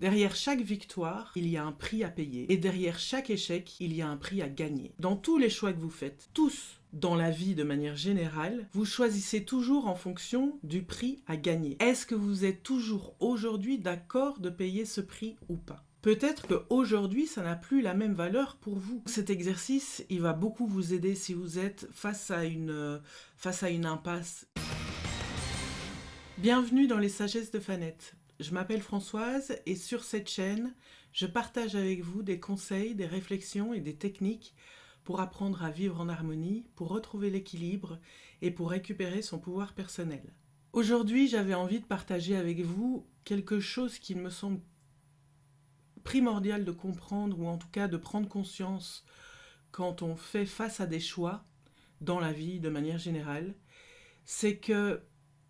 Derrière chaque victoire, il y a un prix à payer. Et derrière chaque échec, il y a un prix à gagner. Dans tous les choix que vous faites, tous dans la vie de manière générale, vous choisissez toujours en fonction du prix à gagner. Est-ce que vous êtes toujours aujourd'hui d'accord de payer ce prix ou pas ? Peut-être qu'aujourd'hui, ça n'a plus la même valeur pour vous. Cet exercice, il va beaucoup vous aider si vous êtes face à une impasse. Bienvenue dans les Sagesses de Fanette. Je m'appelle Françoise et sur cette chaîne, je partage avec vous des conseils, des réflexions et des techniques pour apprendre à vivre en harmonie, pour retrouver l'équilibre et pour récupérer son pouvoir personnel. Aujourd'hui, j'avais envie de partager avec vous quelque chose qui me semble primordial de comprendre, ou en tout cas de prendre conscience quand on fait face à des choix dans la vie de manière générale, c'est qu'il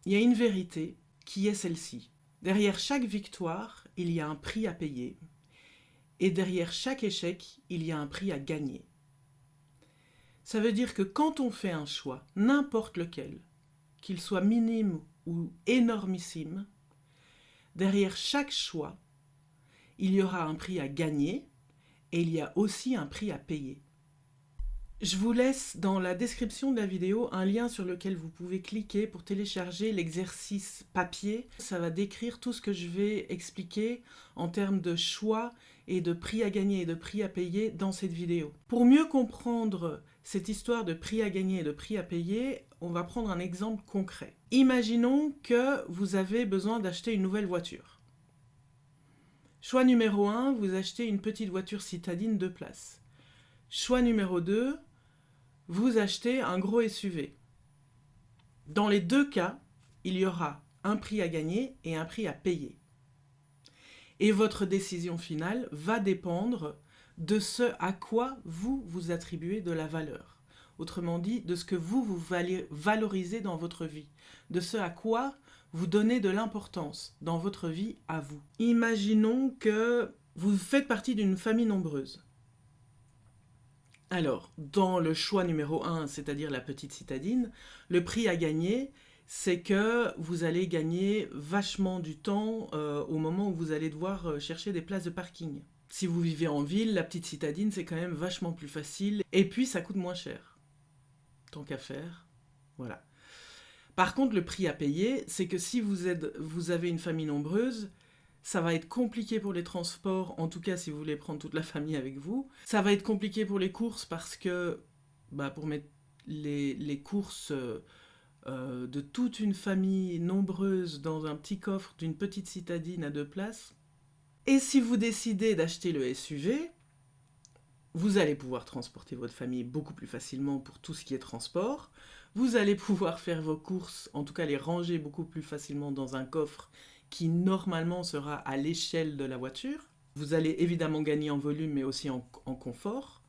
y a une vérité qui est celle-ci. Derrière chaque victoire, il y a un prix à payer, et derrière chaque échec, il y a un prix à gagner. Ça veut dire que quand on fait un choix, n'importe lequel, qu'il soit minime ou énormissime, derrière chaque choix, il y aura un prix à gagner et il y a aussi un prix à payer. Je vous laisse dans la description de la vidéo un lien sur lequel vous pouvez cliquer pour télécharger l'exercice papier. Ça va décrire tout ce que je vais expliquer en termes de choix et de prix à gagner et de prix à payer dans cette vidéo. Pour mieux comprendre cette histoire de prix à gagner et de prix à payer, on va prendre un exemple concret. Imaginons que vous avez besoin d'acheter une nouvelle voiture. Choix numéro 1, vous achetez une petite voiture citadine 2 places. Choix numéro 2, vous achetez un gros SUV. Dans les deux cas, il y aura un prix à gagner et un prix à payer. Et votre décision finale va dépendre de ce à quoi vous vous attribuez de la valeur. Autrement dit, de ce que vous valorisez dans votre vie, de ce à quoi vous donnez de l'importance dans votre vie à vous. Imaginons que vous faites partie d'une famille nombreuse. Alors, dans le choix numéro 1, c'est-à-dire la petite citadine, le prix à gagner, c'est que vous allez gagner vachement du temps au moment où vous allez devoir chercher des places de parking. Si vous vivez en ville, la petite citadine, c'est quand même vachement plus facile. Et puis, ça coûte moins cher. Tant qu'à faire, voilà. Par contre, le prix à payer, c'est que si vous avez une famille nombreuse, ça va être compliqué pour les transports, en tout cas si vous voulez prendre toute la famille avec vous. Ça va être compliqué pour les courses parce que pour mettre les courses de toute une famille nombreuse dans un petit coffre d'une petite citadine à 2 places. Et si vous décidez d'acheter le SUV, vous allez pouvoir transporter votre famille beaucoup plus facilement pour tout ce qui est transport. Vous allez pouvoir faire vos courses, en tout cas les ranger beaucoup plus facilement dans un coffre qui normalement sera à l'échelle de la voiture. Vous allez évidemment gagner en volume mais aussi en confort.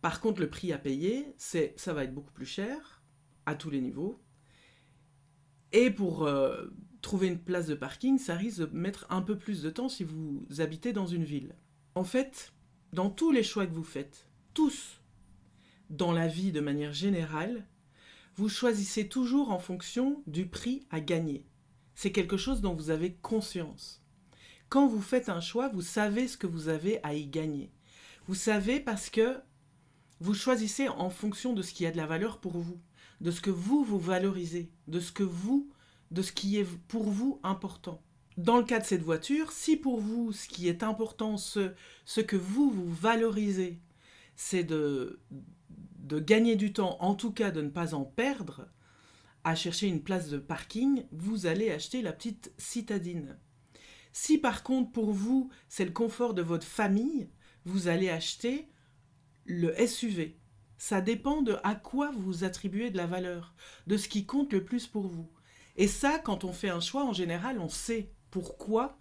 Par contre, le prix à payer, ça va être beaucoup plus cher à tous les niveaux. Et pour trouver une place de parking, ça risque de mettre un peu plus de temps si vous habitez dans une ville. En fait, dans tous les choix que vous faites, tous, dans la vie de manière générale, vous choisissez toujours en fonction du prix à gagner. C'est quelque chose dont vous avez conscience. Quand vous faites un choix, vous savez ce que vous avez à y gagner. Vous savez parce que vous choisissez en fonction de ce qui a de la valeur pour vous, de ce que vous valorisez, de ce qui est pour vous important. Dans le cas de cette voiture, si pour vous, ce qui est important, ce que vous valorisez, c'est de gagner du temps, en tout cas de ne pas en perdre, à chercher une place de parking, vous allez acheter la petite citadine. Si par contre pour vous, c'est le confort de votre famille, vous allez acheter le SUV. Ça dépend de à quoi vous attribuez de la valeur, de ce qui compte le plus pour vous. Et ça, quand on fait un choix, en général, on sait pourquoi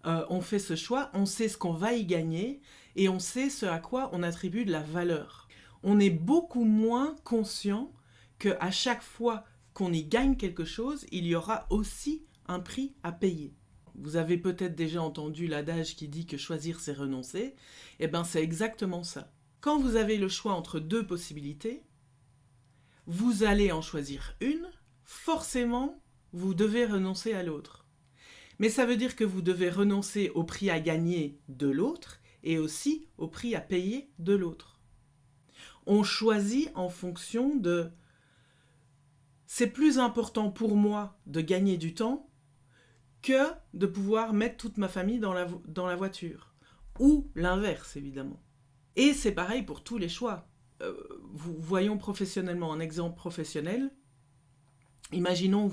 on fait ce choix, on sait ce qu'on va y gagner et on sait ce à quoi on attribue de la valeur. On est beaucoup moins conscient qu'à chaque fois qu'on y gagne quelque chose, il y aura aussi un prix à payer. Vous avez peut-être déjà entendu l'adage qui dit que choisir c'est renoncer. Eh bien c'est exactement ça. Quand vous avez le choix entre 2 possibilités, vous allez en choisir une, forcément vous devez renoncer à l'autre. Mais ça veut dire que vous devez renoncer au prix à gagner de l'autre et aussi au prix à payer de l'autre. On choisit en fonction de c'est plus important pour moi de gagner du temps que de pouvoir mettre toute ma famille dans la voiture. Ou l'inverse, évidemment. Et c'est pareil pour tous les choix. Voyons professionnellement, un exemple professionnel. Imaginons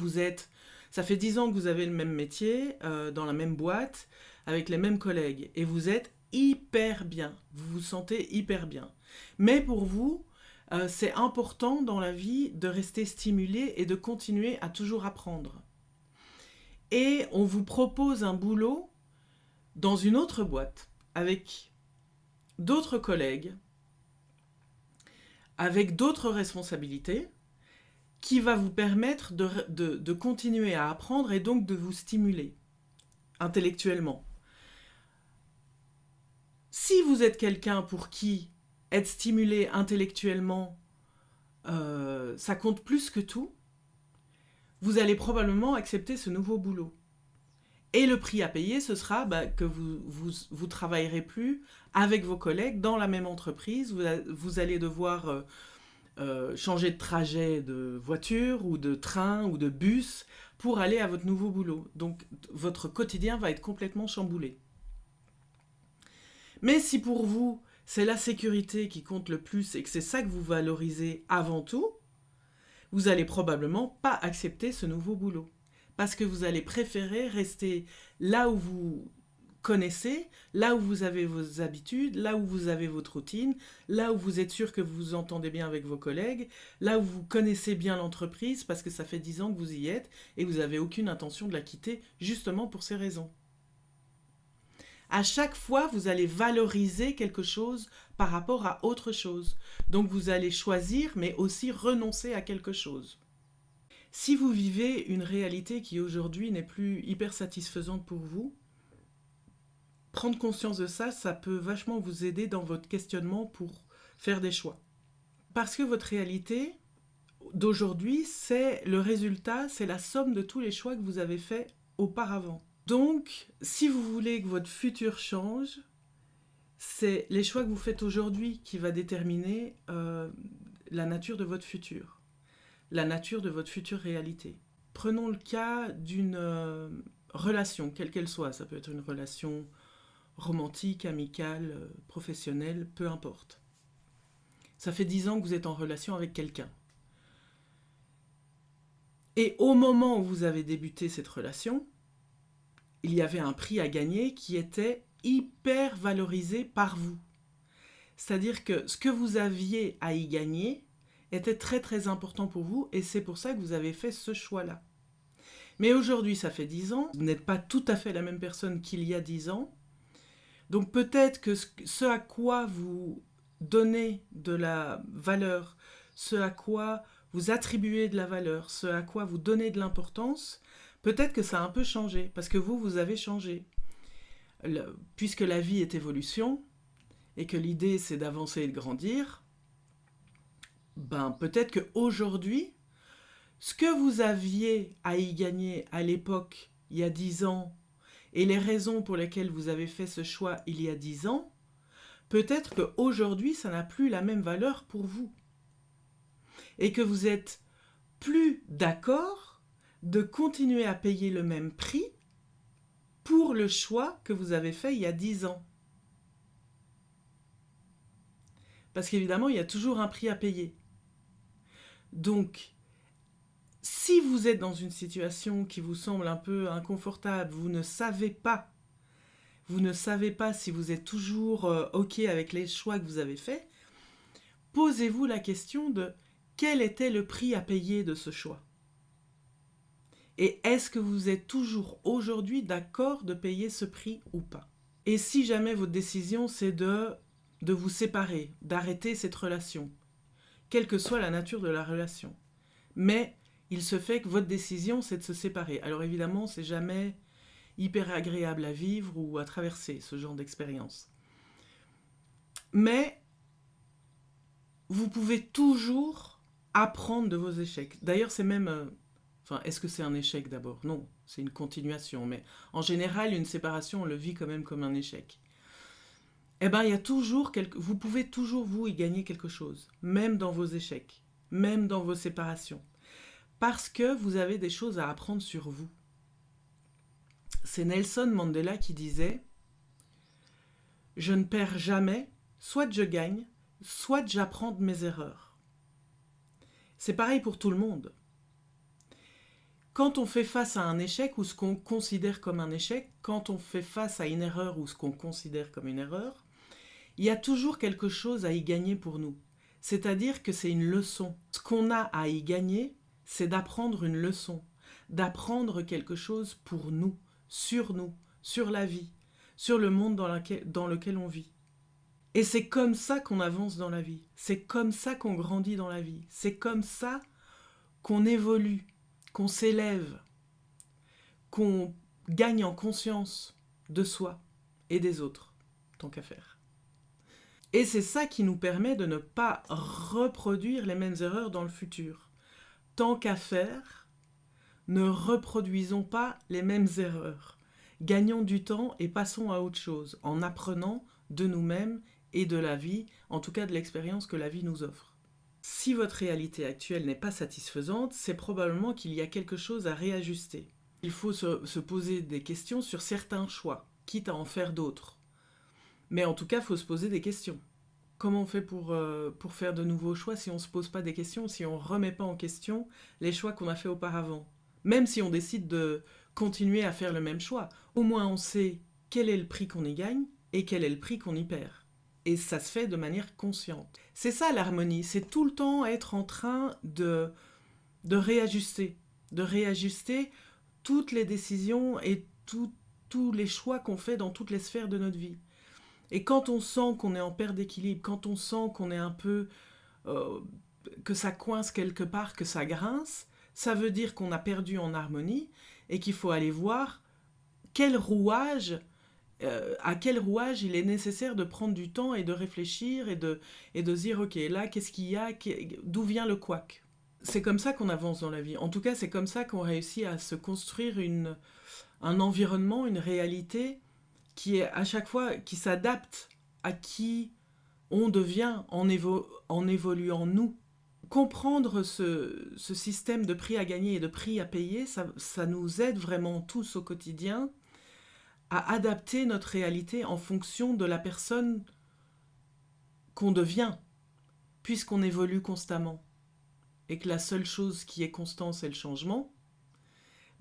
ça fait 10 ans que vous avez le même métier, dans la même boîte, avec les mêmes collègues, et vous êtes hyper bien, vous vous sentez hyper bien. Mais pour vous, c'est important dans la vie de rester stimulé et de continuer à toujours apprendre. Et on vous propose un boulot dans une autre boîte, avec d'autres collègues, avec d'autres responsabilités, qui va vous permettre de continuer à apprendre et donc de vous stimuler intellectuellement. Si vous êtes quelqu'un pour qui être stimulé intellectuellement, ça compte plus que tout, vous allez probablement accepter ce nouveau boulot. Et le prix à payer, ce sera que vous travaillerez plus avec vos collègues dans la même entreprise. Vous allez devoir changer de trajet de voiture ou de train ou de bus pour aller à votre nouveau boulot. Donc votre quotidien va être complètement chamboulé. Mais si pour vous, c'est la sécurité qui compte le plus et que c'est ça que vous valorisez avant tout, vous allez probablement pas accepter ce nouveau boulot. Parce que vous allez préférer rester là où vous connaissez, là où vous avez vos habitudes, là où vous avez votre routine, là où vous êtes sûr que vous vous entendez bien avec vos collègues, là où vous connaissez bien l'entreprise parce que ça fait 10 ans que vous y êtes et vous n'avez aucune intention de la quitter justement pour ces raisons. À chaque fois, vous allez valoriser quelque chose par rapport à autre chose. Donc vous allez choisir mais aussi renoncer à quelque chose. Si vous vivez une réalité qui aujourd'hui n'est plus hyper satisfaisante pour vous, prendre conscience de ça, ça peut vachement vous aider dans votre questionnement pour faire des choix. Parce que votre réalité d'aujourd'hui, c'est le résultat, c'est la somme de tous les choix que vous avez faits auparavant. Donc, si vous voulez que votre futur change, c'est les choix que vous faites aujourd'hui qui va déterminer la nature de votre futur. La nature de votre future réalité. Prenons le cas d'une relation, quelle qu'elle soit. Ça peut être une relation romantique, amicale, professionnelle, peu importe. Ça fait 10 ans que vous êtes en relation avec quelqu'un. Et au moment où vous avez débuté cette relation, il y avait un prix à gagner qui était hyper valorisé par vous. C'est-à-dire que ce que vous aviez à y gagner était très très important pour vous et c'est pour ça que vous avez fait ce choix-là. Mais aujourd'hui, ça fait 10 ans, vous n'êtes pas tout à fait la même personne qu'il y a 10 ans. Donc peut-être que ce à quoi vous donnez de la valeur, ce à quoi vous attribuez de la valeur, ce à quoi vous donnez de l'importance, peut-être que ça a un peu changé, parce que vous avez changé. Puisque la vie est évolution, et que l'idée c'est d'avancer et de grandir, peut-être qu'aujourd'hui, ce que vous aviez à y gagner à l'époque, il y a 10 ans, et les raisons pour lesquelles vous avez fait ce choix il y a 10 ans, peut-être qu'aujourd'hui, ça n'a plus la même valeur pour vous. Et que vous êtes plus d'accord de continuer à payer le même prix pour le choix que vous avez fait il y a 10 ans. Parce qu'évidemment, il y a toujours un prix à payer. Donc, si vous êtes dans une situation qui vous semble un peu inconfortable, vous ne savez pas si vous êtes toujours OK avec les choix que vous avez faits, posez-vous la question de quel était le prix à payer de ce choix. Et est-ce que vous êtes toujours aujourd'hui d'accord de payer ce prix ou pas? Et si jamais votre décision c'est de vous séparer, d'arrêter cette relation, quelle que soit la nature de la relation, mais il se fait que votre décision c'est de se séparer. Alors évidemment, c'est jamais hyper agréable à vivre ou à traverser ce genre d'expérience. Mais vous pouvez toujours apprendre de vos échecs. D'ailleurs, c'est même... est-ce que c'est un échec d'abord? Non, c'est une continuation, mais en général, une séparation, on le vit quand même comme un échec. Eh bien, il y a toujours vous pouvez toujours, vous, y gagner quelque chose, même dans vos échecs, même dans vos séparations, parce que vous avez des choses à apprendre sur vous. C'est Nelson Mandela qui disait « Je ne perds jamais, soit je gagne, soit j'apprends de mes erreurs. » C'est pareil pour tout le monde. Quand on fait face à un échec ou ce qu'on considère comme un échec, quand on fait face à une erreur ou ce qu'on considère comme une erreur, il y a toujours quelque chose à y gagner pour nous. C'est-à-dire que c'est une leçon. Ce qu'on a à y gagner, c'est d'apprendre une leçon, d'apprendre quelque chose pour nous, sur la vie, sur le monde dans lequel on vit. Et c'est comme ça qu'on avance dans la vie, c'est comme ça qu'on grandit dans la vie, c'est comme ça qu'on évolue, qu'on s'élève, qu'on gagne en conscience de soi et des autres, tant qu'à faire. Et c'est ça qui nous permet de ne pas reproduire les mêmes erreurs dans le futur. Tant qu'à faire, ne reproduisons pas les mêmes erreurs. Gagnons du temps et passons à autre chose, en apprenant de nous-mêmes et de la vie, en tout cas de l'expérience que la vie nous offre. Si votre réalité actuelle n'est pas satisfaisante, c'est probablement qu'il y a quelque chose à réajuster. Il faut se poser des questions sur certains choix, quitte à en faire d'autres. Mais en tout cas, il faut se poser des questions. Comment on fait pour faire de nouveaux choix si on ne se pose pas des questions, si on ne remet pas en question les choix qu'on a fait auparavant? Même si on décide de continuer à faire le même choix, au moins on sait quel est le prix qu'on y gagne et quel est le prix qu'on y perd. Et ça se fait de manière consciente. C'est ça l'harmonie, c'est tout le temps être en train de réajuster toutes les décisions et tous les choix qu'on fait dans toutes les sphères de notre vie. Et quand on sent qu'on est en perte d'équilibre, quand on sent qu'on est un peu... que ça coince quelque part, que ça grince, ça veut dire qu'on a perdu en harmonie et qu'il faut aller voir à quel rouage il est nécessaire de prendre du temps et de réfléchir et de se dire ok, là qu'est-ce qu'il y a, d'où vient le couac. C'est comme ça qu'on avance dans la vie. En tout cas, c'est comme ça qu'on réussit à se construire un environnement, une réalité qui est à chaque fois, qui s'adapte à qui on devient en évoluant nous. Comprendre ce système de prix à gagner et de prix à payer, ça nous aide vraiment tous au quotidien à adapter notre réalité en fonction de la personne qu'on devient, puisqu'on évolue constamment. Et que la seule chose qui est constante, c'est le changement.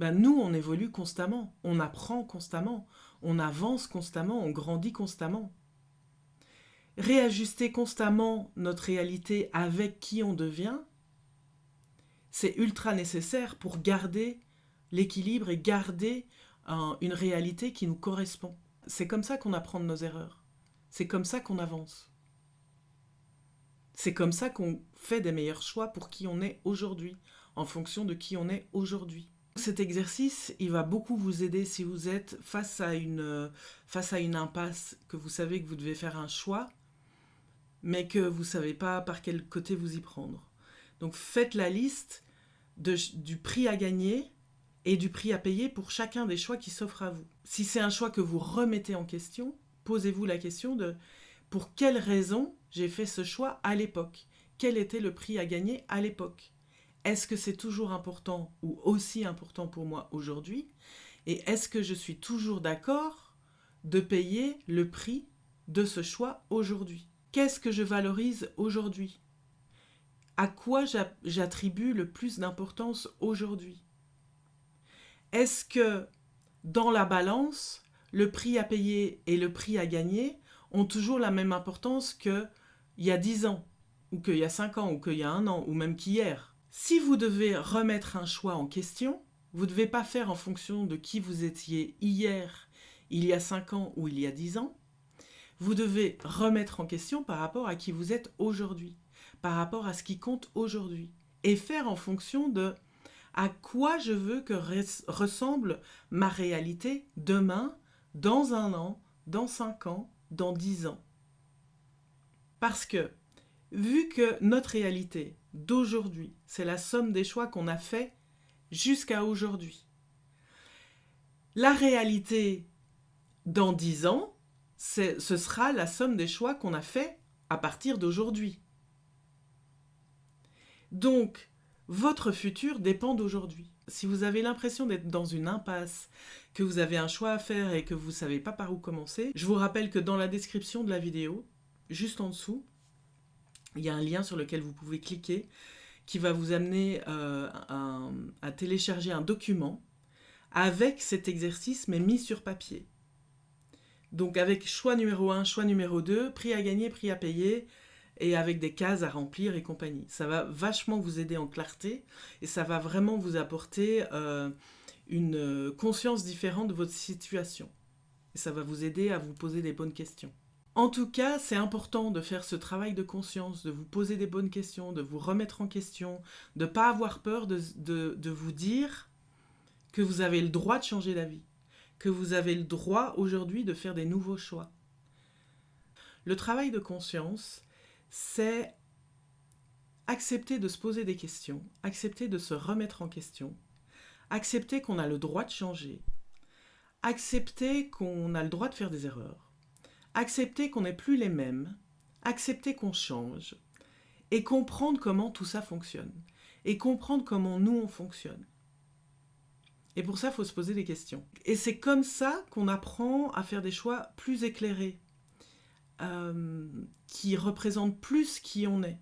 Ben nous, on évolue constamment, on apprend constamment, on avance constamment, on grandit constamment. Réajuster constamment notre réalité avec qui on devient, c'est ultra nécessaire pour garder l'équilibre et garder une réalité qui nous correspond. C'est comme ça qu'on apprend de nos erreurs. C'est comme ça qu'on avance. C'est comme ça qu'on fait des meilleurs choix pour qui on est aujourd'hui, en fonction de qui on est aujourd'hui. Cet exercice, il va beaucoup vous aider si vous êtes face à une impasse, que vous savez que vous devez faire un choix, mais que vous ne savez pas par quel côté vous y prendre. Donc faites la liste du prix à gagner et du prix à payer pour chacun des choix qui s'offrent à vous. Si c'est un choix que vous remettez en question, posez-vous la question de pour quelle raison j'ai fait ce choix à l'époque? Quel était le prix à gagner à l'époque? Est-ce que c'est toujours important ou aussi important pour moi aujourd'hui? Et est-ce que je suis toujours d'accord de payer le prix de ce choix aujourd'hui? Qu'est-ce que je valorise aujourd'hui? À quoi j'attribue le plus d'importance aujourd'hui? Est-ce que dans la balance, le prix à payer et le prix à gagner ont toujours la même importance qu'il y a 10 ans, ou qu'il y a 5 ans, ou qu'il y a 1 an, ou même qu'hier? Si vous devez remettre un choix en question, vous ne devez pas faire en fonction de qui vous étiez hier, il y a 5 ans ou il y a 10 ans. Vous devez remettre en question par rapport à qui vous êtes aujourd'hui, par rapport à ce qui compte aujourd'hui, et faire en fonction de à quoi je veux que ressemble ma réalité demain, dans 1 an, dans 5 ans, dans 10 ans. Parce que, vu que notre réalité d'aujourd'hui, c'est la somme des choix qu'on a faits jusqu'à aujourd'hui, La réalité dans 10 ans, ce sera la somme des choix qu'on a faits à partir d'aujourd'hui. Donc, votre futur dépend d'aujourd'hui. Si vous avez l'impression d'être dans une impasse, que vous avez un choix à faire et que vous ne savez pas par où commencer, je vous rappelle que dans la description de la vidéo, juste en dessous, il y a un lien sur lequel vous pouvez cliquer qui va vous amener à télécharger un document avec cet exercice mais mis sur papier. Donc avec choix numéro 1, choix numéro 2, prix à gagner, prix à payer, et avec des cases à remplir et compagnie. Ça va vachement vous aider en clarté et ça va vraiment vous apporter une conscience différente de votre situation. Et ça va vous aider à vous poser des bonnes questions. En tout cas, c'est important de faire ce travail de conscience, de vous poser des bonnes questions, de vous remettre en question, de ne pas avoir peur de vous dire que vous avez le droit de changer d'avis, que vous avez le droit aujourd'hui de faire des nouveaux choix. Le travail de conscience, c'est accepter de se poser des questions, accepter de se remettre en question, accepter qu'on a le droit de changer, accepter qu'on a le droit de faire des erreurs, accepter qu'on n'est plus les mêmes, accepter qu'on change, et comprendre comment tout ça fonctionne, et comprendre comment nous on fonctionne. Et pour ça, il faut se poser des questions. Et c'est comme ça qu'on apprend à faire des choix plus éclairés, qui représentent plus qui on est,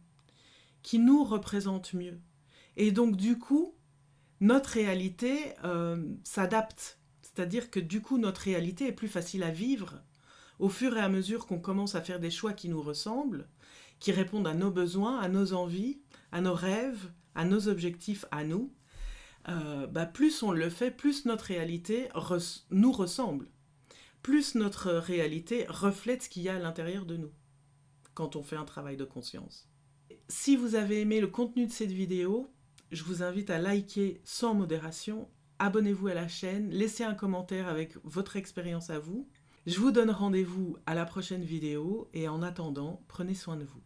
qui nous représentent mieux. Et donc du coup, notre réalité s'adapte. C'est-à-dire que du coup, notre réalité est plus facile à vivre au fur et à mesure qu'on commence à faire des choix qui nous ressemblent, qui répondent à nos besoins, à nos envies, à nos rêves, à nos objectifs, à nous. Plus on le fait, plus notre réalité nous ressemble. Plus notre réalité reflète ce qu'il y a à l'intérieur de nous, quand on fait un travail de conscience. Si vous avez aimé le contenu de cette vidéo, je vous invite à liker sans modération, abonnez-vous à la chaîne, laissez un commentaire avec votre expérience à vous. Je vous donne rendez-vous à la prochaine vidéo et en attendant, prenez soin de vous.